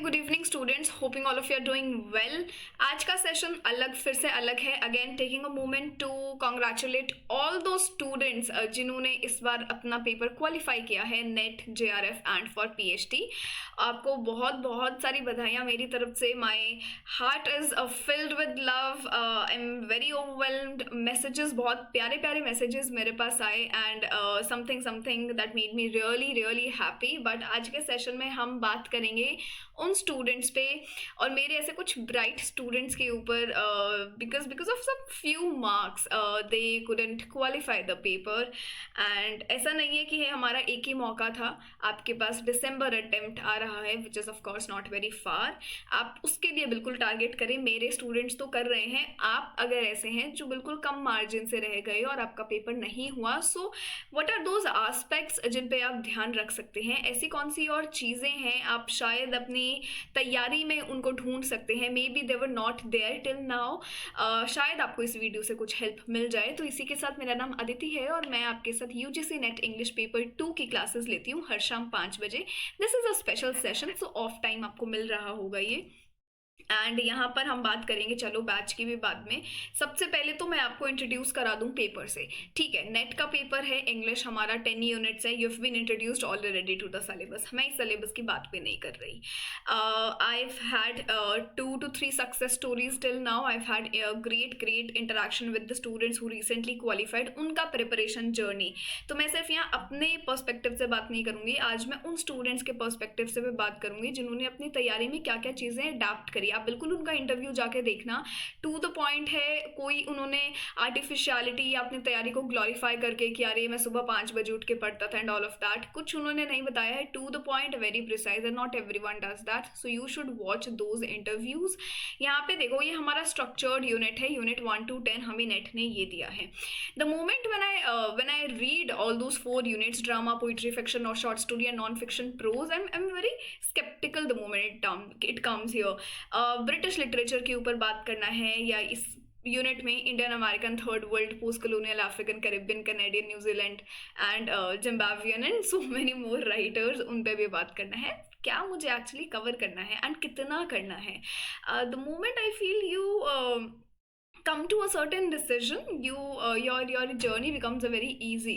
Good evening students, hoping all of you are doing well. आज का session फिर से अलग है। Again taking a moment to congratulate all those students जिन्होंने इस बार अपना पेपर क्वालिफाई किया है, NET, JRF and for PhD. आपको बहुत बहुत सारी बधाइयाँ मेरी तरफ से। My heart is filled with love, I am very overwhelmed. Messages, बहुत प्यारे प्यारे मैसेजेस मेरे पास आए and something something that made me really really happy. But आज के सेशन में हम बात करेंगे उन स्टूडेंट्स पे और मेरे ऐसे कुछ ब्राइट स्टूडेंट्स के ऊपर, because of some few marks they couldn't qualify the paper. And ऐसा नहीं है कि ये हमारा एक ही मौका था। आपके पास दिसंबर अटेम्प्ट आ रहा है which is of course not very far. आप उसके लिए बिल्कुल टारगेट करें। मेरे स्टूडेंट्स तो कर रहे हैं। आप अगर ऐसे हैं जो बिल्कुल कम मार्जिन से रह गए और आपका पेपर नहीं हुआ, so what are those aspects जिन पे आप ध्यान रख सकते हैं? ऐसी कौन सी और चीज़ें हैं आप शायद अपनी तैयारी में उनको ढूंढ सकते हैं? Maybe they were not there till now. शायद आपको इस वीडियो से कुछ हेल्प मिल जाए। तो इसी के साथ मेरा नाम अदिति है और मैं आपके साथ यूजीसी नेट इंग्लिश पेपर 2 की क्लासेस लेती हूँ हर शाम 5 बजे। This is a special session, so of time आपको मिल रहा होगा ये। एंड यहाँ पर हम बात करेंगे, चलो बैच की भी बाद में। सबसे पहले तो मैं आपको इंट्रोड्यूस करा दूं पेपर से, ठीक है? नेट का पेपर है, इंग्लिश हमारा 10 यूनिट्स है। You have been introduced already to the syllabus. मैं इस सिलेबस की बात भी नहीं कर रही। I had 2 to 3 success stories till now. I had great interaction with the students who recently qualified, उनका प्रिपरेशन जर्नी। तो मैं सिर्फ यहाँ अपने पर्सपेक्टिव से बात नहीं करूँगी, आज मैं उन स्टूडेंट्स के पर्सपेक्टिव से भी बात करूँगी जिन्होंने अपनी तैयारी में क्या क्या चीज़ें अडाप्ट करी। आप बिल्कुल उनका इंटरव्यू जाके देखना, टू द पॉइंट है। कोई उन्होंने आर्टिफिशियलिटी या अपनी तैयारी को ग्लोरीफाई करके कि अरे मैं सुबह 5 बजे उठ के पढ़ता था एंड ऑल ऑफ दैट, कुछ उन्होंने नहीं बताया है। To the point, very precise, and not everyone does that, so you should watch those interviews. यहाँ पे देखो, ये हमारा स्ट्रक्चर्ड यूनिट है, यूनिट 1 to 10 हमें नेट ने ये दिया है। The moment when I read all those 4 units, drama, poetry, fiction or short story and non-fiction prose, I'm very skeptical the moment it comes here. British literature के ऊपर बात करना है या इस यूनिट में Indian, American, third world, post colonial, African, Caribbean, Canadian, New Zealand and Zimbabwean and so many more writers, उन पे भी बात करना है। क्या मुझे एक्चुअली कवर करना है एंड कितना करना है? The moment I feel you come to a certain decision, your journey becomes a very easy।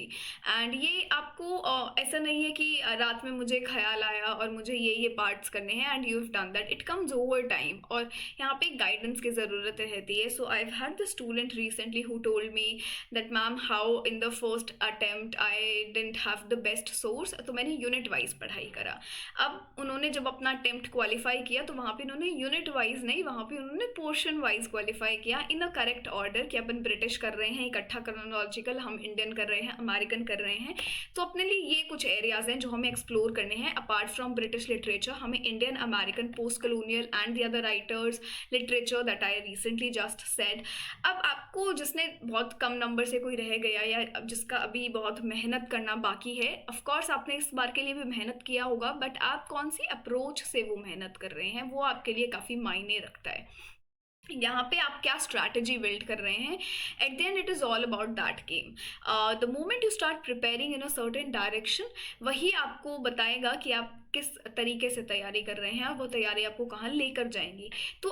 and ये आपको ऐसा नहीं है कि रात में मुझे ख्याल आया और मुझे ये पार्ट्स करने हैं and you have done that. It comes over time और यहाँ पे गाइडेंस की ज़रूरत रहती है। So I had the student recently who told me that ma'am how in the first attempt I didn't have the best source. तो मैंने unit wise पढ़ाई करा। अब उन्होंने जब अपना अटेम्प्ट क्वालिफाई किया तो वहाँ पे उन्होंने यूनिट वाइज नहीं, वहाँ पे उन्होंने पोर्शन वाइज क्वालिफाई किया इन अ करेक्ट ऑर्डर कि अपन ब्रिटिश कर रहे हैं इकट्ठा, क्रोनोलॉजिकल, हम इंडियन कर रहे हैं, अमेरिकन कर रहे हैं। तो अपने लिए ये कुछ एरियाज हैं जो हमें एक्सप्लोर करने हैं। अपार्ट फ्रॉम ब्रिटिश लिटरेचर हमें Indian, American, post colonial and the other writers literature that I recently just said. अब आपको, जिसने बहुत कम नंबर से कोई रह गया या जिसका अभी बहुत मेहनत करना बाकी है, ऑफकोर्स आपने इस बार के लिए भी मेहनत किया होगा, बट आप कौन सी अप्रोच से वो मेहनत कर रहे हैं वो आपके लिए काफ़ी मायने रखता है। यहाँ पे आप क्या स्ट्रैटेजी बिल्ड कर रहे हैं, at the end it is all about that game. The moment you start preparing in a certain direction, वही आपको बताएगा कि आप किस तरीके से तैयारी कर रहे हैं और वो तैयारी आपको कहाँ लेकर जाएंगी। तो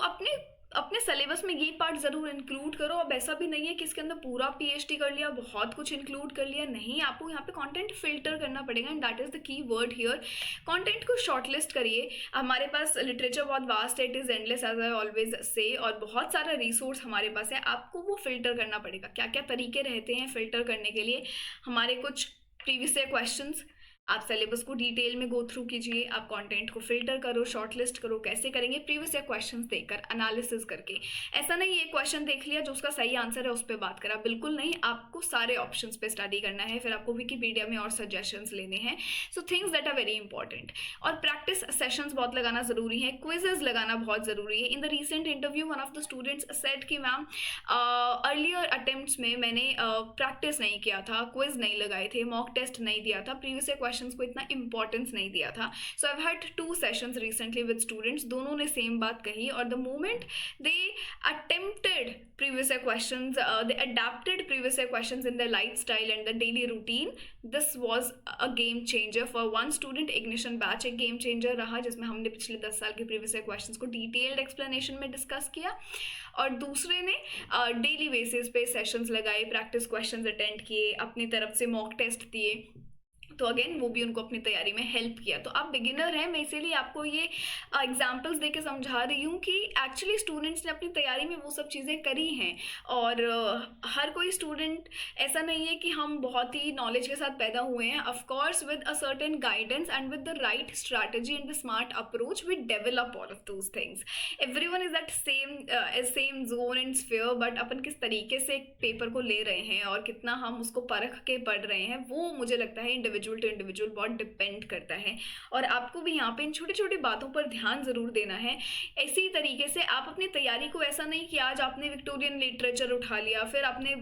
अपने सिलेबस में ये पार्ट ज़रूर इंक्लूड करो। अब ऐसा भी नहीं है कि इसके अंदर पूरा पीएचडी कर लिया, बहुत कुछ इंक्लूड कर लिया, नहीं। आपको यहाँ पे कंटेंट फिल्टर करना पड़ेगा and that is the key word here. Content को शॉर्टलिस्ट करिए। हमारे पास लिटरेचर बहुत वास्ट है, it is endless as I always say, और बहुत सारा रिसोर्स हमारे पास है। आपको वो फिल्टर करना पड़ेगा। क्या क्या तरीके रहते हैं फिल्टर करने के लिए? हमारे कुछ प्रीवियस क्वेश्चंस, आप सिलेबस को डिटेल में गो थ्रू कीजिए, आप कंटेंट को फिल्टर करो, शॉर्टलिस्ट करो। कैसे करेंगे? प्रीवियस ईयर क्वेश्चंस देखकर, एनालिसिस करके। ऐसा नहीं एक क्वेश्चन देख लिया जो उसका सही आंसर है उस पर बात करा, बिल्कुल नहीं। आपको सारे ऑप्शंस पे स्टडी करना है, फिर आपको विकिपीडिया में और सजेशंस लेने हैं। So things that are very important. और प्रैक्टिस सेशंस बहुत लगाना ज़रूरी है, क्विजेज लगाना बहुत ज़रूरी है। In the recent interview one of the students said कि मैम अर्लियर अटेम्प्ट्स में मैंने प्रैक्टिस नहीं किया था, क्विज नहीं लगाए थे, मॉक टेस्ट नहीं दिया था, प्रीवियस ईयर क्वेश्चंस को इतना इंपॉर्टेंस नहीं दिया था. So I have had 2 sessions recently with students. दोनों ने सेम बात कही और the moment they attempted previous year questions, they adapted previous year questions in their lifestyle and the daily routine. This was a game changer for one student. Ignition batch एक game changer रहा जिसमें हमने पिछले 10 साल के previous year questions को detailed explanation में discuss किया, और दूसरे ने डेली बेसिस पे सेशंस लगाए, प्रैक्टिस क्वेश्चंस अटेंड किए, अपनी तरफ से मॉक टेस्ट दिए. तो अगेन वो भी उनको अपनी तैयारी में हेल्प किया. तो आप बिगिनर हैं, मैं इसीलिए आपको ये एग्जांपल्स दे के समझा रही हूँ कि एक्चुअली स्टूडेंट्स ने अपनी तैयारी में वो सब चीज़ें करी हैं. और हर कोई स्टूडेंट ऐसा नहीं है कि हम बहुत ही नॉलेज के साथ पैदा हुए हैं. Of course with a certain guidance and with the right strategy and the smart approach we develop all of those things. Everyone is that same zone and sphere, but अपन किस तरीके से पेपर को ले रहे हैं और कितना हम उसको परख के पढ़ रहे हैं, वो मुझे लगता है इंडिविजुअल टू इंडिविजुअल बहुत डिपेंड करता है. और आपको भी यहाँ पे इन छोटी छोटी बातों पर ध्यान जरूर देना है. इसी तरीके से आप अपनी तैयारी को ऐसा नहीं कि आज आपने विक्टोरियन लिटरेचर उठा लिया, फिर आपने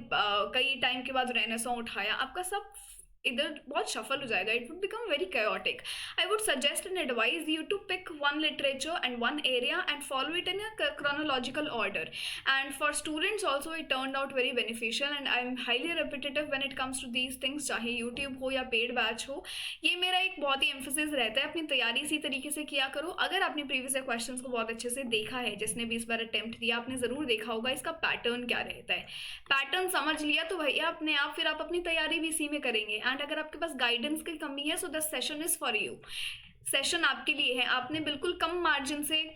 कई टाइम के बाद रेनेसां उठाया, आपका सब इधर बहुत शफल हो जाएगा. It would become very chaotic. I would suggest and advise you to pick one literature and one area and follow it in a chronological order. And for students also it turned out very beneficial, and I'm highly repetitive when it comes to these things, चाहे YouTube हो या paid batch हो. ये मेरा एक बहुत ही emphasis रहता है, अपनी तैयारी इसी तरीके से किया करो. अगर आपने प्रीवियस क्वेश्चंस को बहुत अच्छे से देखा है, जिसने भी इस बार अटेम्प्ट दिया, आपने ज़रूर देखा होगा इसका पैटर्न क्या रहता है. पैटर्न समझ लिया तो भैया अपने आप फिर आप अपनी तैयारी भी इसी में करेंगे. एंड अगर आपके पास गाइडेंस की कमी है, so the session is for you. Session आपके लिए है. आपने बिल्कुल कम मार्जिन से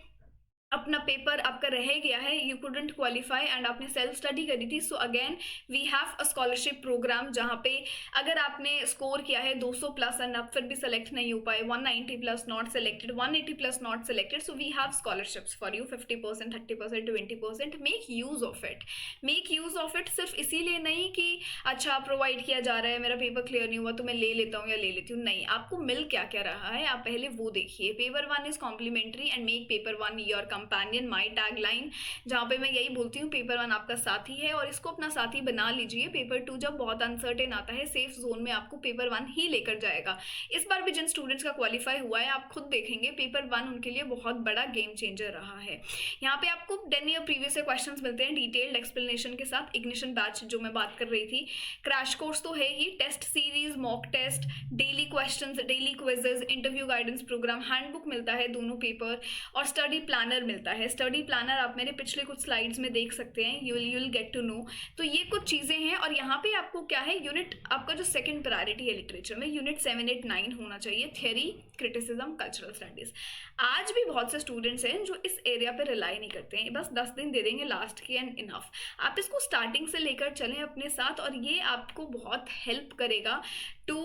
अपना पेपर आपका रह गया है, यू कुडंट क्वालिफाई एंड आपने सेल्फ स्टडी करी थी. So again we have a scholarship programme जहाँ पे अगर आपने स्कोर किया है 200 प्लस एंड आप फिर भी सेलेक्ट नहीं हो पाए, 190 plus not selected, 180 plus not selected, so we have scholarships for you 50%, 30%, 20%. Make use of it. Make use of it. सिर्फ इसीलिए नहीं कि अच्छा प्रोवाइड किया जा रहा है, मेरा पेपर क्लियर नहीं हुआ तो मैं ले लेता हूँ या ले लेती हूँ. नहीं, आपको मिल क्या क्या रहा है आप पहले वो देखिए. Paper 1 is complementary and make paper 1 your companion. My tagline जहाँ पे मैं यही बोलती हूँ, पेपर 1 आपका साथी है और इसको अपना साथी बना लीजिए. पेपर 2 जब बहुत अनसर्टेन आता है, सेफ जोन में आपको पेपर 1 ही लेकर जाएगा. इस बार भी जिन स्टूडेंट्स का क्वालिफाई हुआ है, आप खुद देखेंगे पेपर 1 उनके लिए बहुत बड़ा गेम चेंजर रहा है. यहाँ पे आपको 10 ईयर प्रीवियस क्वेश्चंस मिलते हैं डिटेल्ड एक्सप्लेनेशन के साथ. इग्निशन बैच जो मैं बात कर रही थी, क्रैश कोर्स तो है ही, test series, mock test, daily questions, daily quizzes, interview guidance programme, handbook मिलता है दोनों पेपर, और स्टडी प्लानर मिलता है. स्टडी प्लानर आप मेरे पिछले कुछ स्लाइड्स में देख सकते हैं. You will get to know. तो ये कुछ चीज़ें हैं. और यहाँ पे आपको क्या है, यूनिट आपका जो सेकंड प्रायोरिटी है लिटरेचर में, यूनिट 7, 8, 9 होना चाहिए. Theory, criticism, cultural studies. आज भी बहुत से स्टूडेंट्स हैं जो इस एरिया पे रिलाई नहीं करते हैं. बस 10 दिन दे देंगे लास्ट की एंड इनफ. आप इसको स्टार्टिंग से लेकर चलें अपने साथ, और ये आपको बहुत हेल्प करेगा to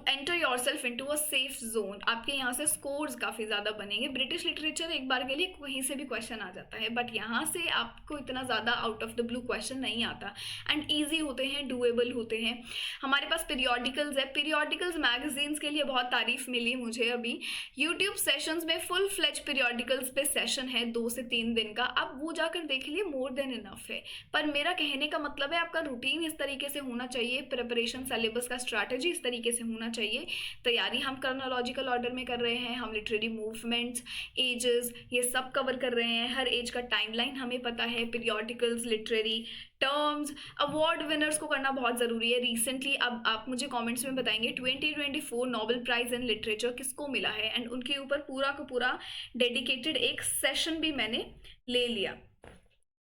enter yourself into a safe zone. आपके यहाँ से स्कोर्स काफ़ी ज़्यादा बनेंगे. ब्रिटिश लिटरेचर एक बार के लिए कहीं से भी क्वेश्चन आ जाता है, बट यहाँ से आपको इतना ज़्यादा out of the blue question नहीं आता एंड ईजी होते हैं, डूएबल होते हैं. हमारे पास पीरियोडिकल्स है. पीरियोडिकल्स मैगजीन्स के लिए बहुत तारीफ मिली मुझे अभी. यूट्यूब सेशंस में फुल फ्लेज पीरियोडिकल्स पे सेशन है 2 से 3 दिन का. आप वो जाकर देख लिए, मोर देन इनफ है. पर मेरा कहने का मतलब है आपका रूटीन इस तरीके से होना चाहिए, प्रिपरेशन सिलेबस का स्ट्रैटेजी इस तरीके से होना चाहिए. तैयारी हम क्रोनोलॉजिकल ऑर्डर में कर रहे हैं, हम लिटरेरी मूवमेंट्स, एजेस, ये सब कवर कर रहे हैं. हर एज का टाइमलाइन हमें पता है. Periodicals, literary terms, award winners को करना बहुत ज़रूरी है. रिसेंटली अब आप मुझे कमेंट्स में बताएंगे 2024 नोबेल प्राइज़ इन लिटरेचर किसको मिला है, एंड उनके ऊपर पूरा का पूरा डेडिकेटेड एक सेशन भी मैंने ले लिया.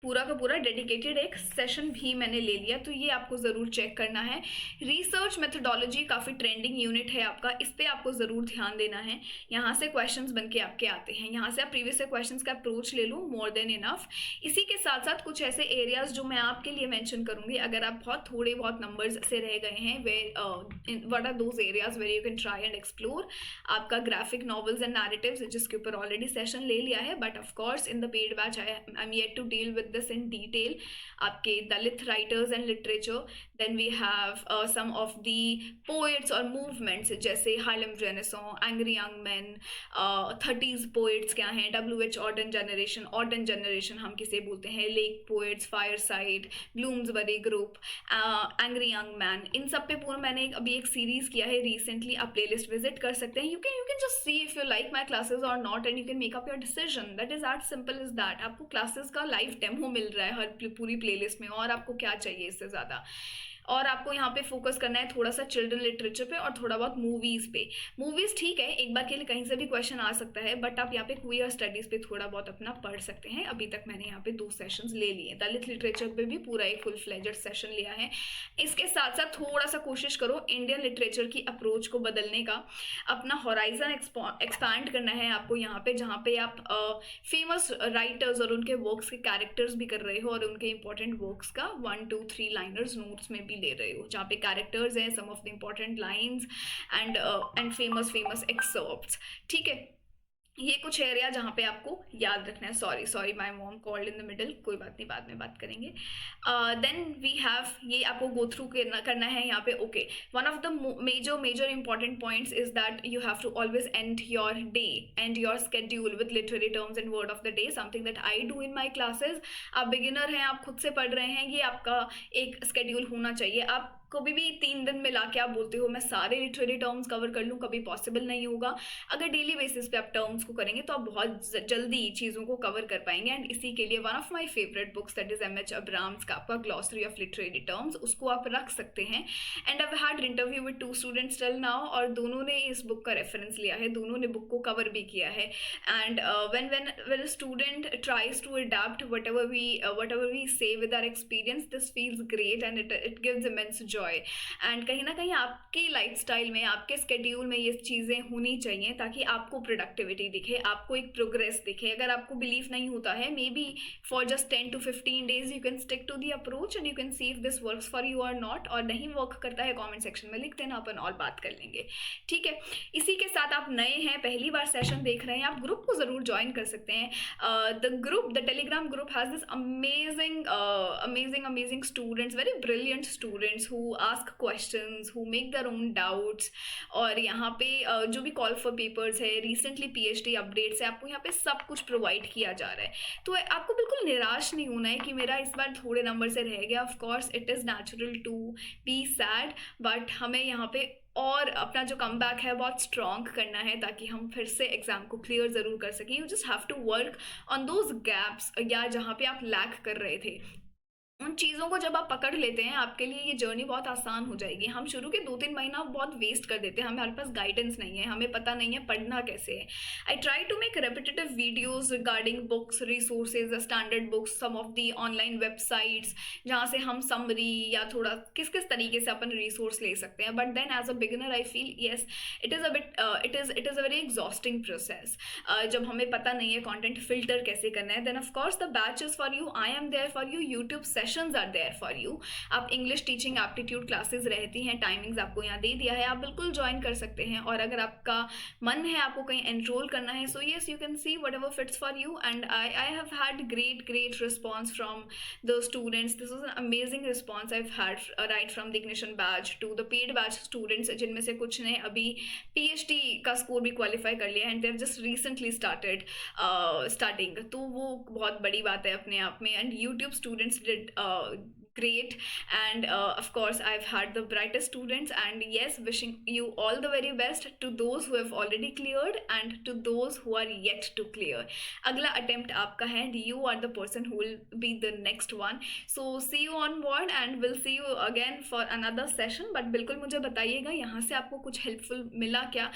पूरा का पूरा डेडिकेटेड एक सेशन भी मैंने ले लिया. तो ये आपको ज़रूर चेक करना है. रिसर्च मेथोडोलॉजी काफ़ी ट्रेंडिंग यूनिट है आपका, इस पर आपको ज़रूर ध्यान देना है. यहाँ से क्वेश्चंस बन के आपके आते हैं, यहाँ से आप प्रीवियस से क्वेश्चंस का अप्रोच ले लो, मोर देन इनफ. इसी के साथ साथ कुछ ऐसे एरियाज जो मैं आपके लिए मेंशन करूँगी, अगर आप बहुत थोड़े बहुत नंबर्स से रह गए हैं, what are those areas where you can try and explore. आपका ग्राफिक नॉवेल्स एंड नैरेटिव्स, जिसके ऊपर ऑलरेडी सेशन ले लिया है, but of course in the paid batch I am yet to deal with this in detail, आपके Dalit writers and literature. Then we have some of the poets और movements जैसे Harlem Renaissance, angry young man, 30s poets क्या हैं, WH Auden generation हम किसे बोलते हैं, lake poets, fireside, Bloomsbury group, angry young man. इन सब पे पूरा मैंने अभी एक सीरीज किया है रिसेंटली, आप प्लेलिस्ट विजिट कर सकते हैं. You can just see if you like my classes और not, and you can make up your decision. That is as simple is that. आपको क्लासेस का लाइव डेमो मिल रहा है हर पूरी प्लेलिस्ट में, और आपको क्या चाहिए इससे ज़्यादा. और आपको यहाँ पे फोकस करना है थोड़ा सा चिल्ड्रन लिटरेचर पे और थोड़ा बहुत मूवीज़ पे. मूवीज़ ठीक है, एक बार के लिए कहीं से भी क्वेश्चन आ सकता है, बट आप यहाँ पे क्वियर स्टडीज़ पे थोड़ा बहुत अपना पढ़ सकते हैं. अभी तक मैंने यहाँ पे 2 सेशंस ले लिए. दलित लिटरेचर पे भी पूरा एक फुल फ्लेजेड सेशन लिया है. इसके साथ साथ थोड़ा सा कोशिश करो इंडियन लिटरेचर की अप्रोच को बदलने का, अपना हॉराइजन एक्सपैंड करना है आपको यहाँ पे, जहाँ पे आप फेमस राइटर्स और उनके वर्क्स के कैरेक्टर्स भी कर रहे हो, और उनके इंपॉर्टेंट वर्क्स का 1, 2, 3 लाइनर्स नोट्स में भी ले रहे हो, जहाँ पे कैरेक्टर्स हैं, some of the important lines and famous excerpts. ठीक है, ये कुछ एरिया जहाँ पे आपको याद रखना है. Sorry my mom called in the middle, कोई बात नहीं, बाद में बात करेंगे. देन वी हैव, ये आपको गो थ्रू करना है यहाँ पे. Okay, one of the major important points is that you have to always end your day and your schedule with literary terms and word of the day, something that I do in my classes. आप beginner हैं, आप खुद से पढ़ रहे हैं, ये आपका एक स्केड्यूल होना चाहिए. आप कभी भी 3 दिन में लाके आप बोलते हो मैं सारे लिटरेरी टर्म्स कवर कर लूँ, कभी पॉसिबल नहीं होगा. अगर डेली बेसिस पे आप टर्म्स को करेंगे तो आप बहुत जल्दी चीज़ों को कवर कर पाएंगे. एंड इसी के लिए one of my favourite books that is M.H. Abrams का आपका ग्लॉसरी ऑफ लिटरेरी टर्म्स, उसको आप रख सकते हैं. And I had interview with 2 students till now, और दोनों ने इस बुक का रेफरेंस लिया है, दोनों ने बुक को कवर भी किया है. And when a student tries to adapt whatever we say with our experience, this feels great and it gives immense joy. And कहीं ना कहीं आपकी लाइफस्टाइल में, आपके स्केड्यूल में ये चीज़ें होनी चाहिए ताकि आपको प्रोडक्टिविटी दिखे, आपको एक प्रोग्रेस दिखे. अगर आपको बिलीव नहीं होता है, maybe for just 10 to 15 days you can stick to the approach and you can see if this works for you और नॉट. और नहीं वर्क करता है कॉमेंट सेक्शन में लिख देना, अपन और बात कर लेंगे. ठीक है, इसी के साथ आप नए हैं, पहली बार सेशन देख रहे हैं, आप ग्रुप को ज़रूर ज्वाइन कर सकते हैं. The Telegram group has this amazing students, very brilliant students who ask questions, who make their own doubts. और यहाँ पे जो भी कॉल फॉर पेपर्स है, रिसेंटली PhD अपडेट्स है, आपको यहाँ पे सब कुछ प्रोवाइड किया जा रहा है. तो आपको बिल्कुल निराश नहीं होना है कि मेरा इस बार थोड़े नंबर से रह गया. Of course it is natural to be sad, but हमें यहाँ पे और अपना जो कम बैक है बहुत स्ट्रॉन्ग करना है ताकि हम फिर से एग्जाम को क्लियर ज़रूर कर सकें. You just have to work on those gaps, या जहाँ पे आप लैक कर रहे थे, उन चीज़ों को जब आप पकड़ लेते हैं, आपके लिए ये जर्नी बहुत आसान हो जाएगी. हम शुरू के 2-3 महीना बहुत वेस्ट कर देते हैं, हमारे पास गाइडेंस नहीं है, हमें पता नहीं है पढ़ना कैसे है. I try to make repetitive videos regarding books, resources, standard books, some of the online websites जहाँ से हम समरी या थोड़ा किस तरीके से अपन रिसोर्स ले सकते हैं. But then as a beginner I feel yes it is a very exhausting process. जब हमें पता नहीं है कॉन्टेंट फिल्टर कैसे करना है, then of course the batch is for you, I am there for you, YouTube sessions are there for you. आप English teaching aptitude classes रहती हैं, टाइमिंग्स आपको यहाँ दे दिया है, आप बिल्कुल ज्वाइन कर सकते हैं. और अगर आपका मन है आपको कहीं एनरोल करना है, so yes you can see whatever fits for you. And I have had great response from the students. This is an amazing response I have had right from the ignition batch to the paid batch students, जिनमें से कुछ ने अभी PhD का score भी qualify कर लिया है, and they have just recently starting. तो वो बहुत बड़ी बात है अपने आप में. And YouTube students did great, and of course I've had the brightest students, and yes, wishing you all the very best to those who have already cleared and to those who are yet to clear. अगला attempt आपका है, and you are the person who will be the next one. So see you on board and we'll see you again for another session. but बिल्कुल मुझे बताइएगा यहाँ से आपको कुछ हेल्पफुल मिला क्या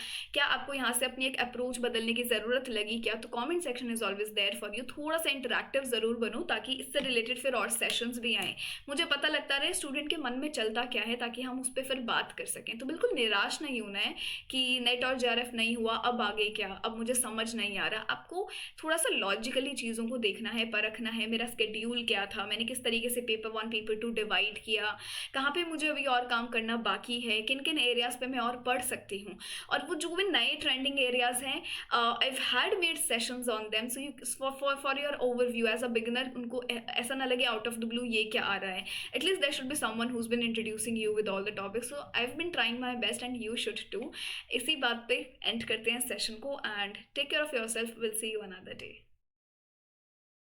आपको यहाँ से अपनी एक अप्रोच बदलने की ज़रूरत लगी क्या. तो comment section is always there for you. थोड़ा सा इंटरेक्टिव ज़रूर बनो ताकि इससे रिलेटेड फिर और सेशंस भी आएँ. मुझे पता लगता रहे स्टूडेंट के मन में चलता क्या है, ताकि हम उस पर फिर बात कर सकें। तो बिल्कुल निराश नहीं होना है कि नेट और जेआरएफ नहीं हुआ, अब आगे क्या, अब मुझे समझ नहीं आ रहा। आपको थोड़ा सा लॉजिकली चीज़ों को देखना है, परखना है, मेरा स्केड्यूल क्या था, मैंने किस तरीके से पेपर 1 पेपर 2 डिवाइड किया, कहाँ पे मुझे अभी और काम करना बाकी है, किन किन एरियाज़ पे मैं और पढ़ सकती हूँ। और वो जो भी नए ट्रेंडिंग एरियाज़ हैं, I had made sessions on them, so you for your overview as a beginner, उनको ऐसा ना लगे आउट ऑफ द ब्लू ये क्या आ रहा है। At least there should be someone who has been introducing you with all the topics. So I have been trying my best and you should too. इसी बात पे एंड करते हैं सेशन को, and take care of yourself, will see you another day.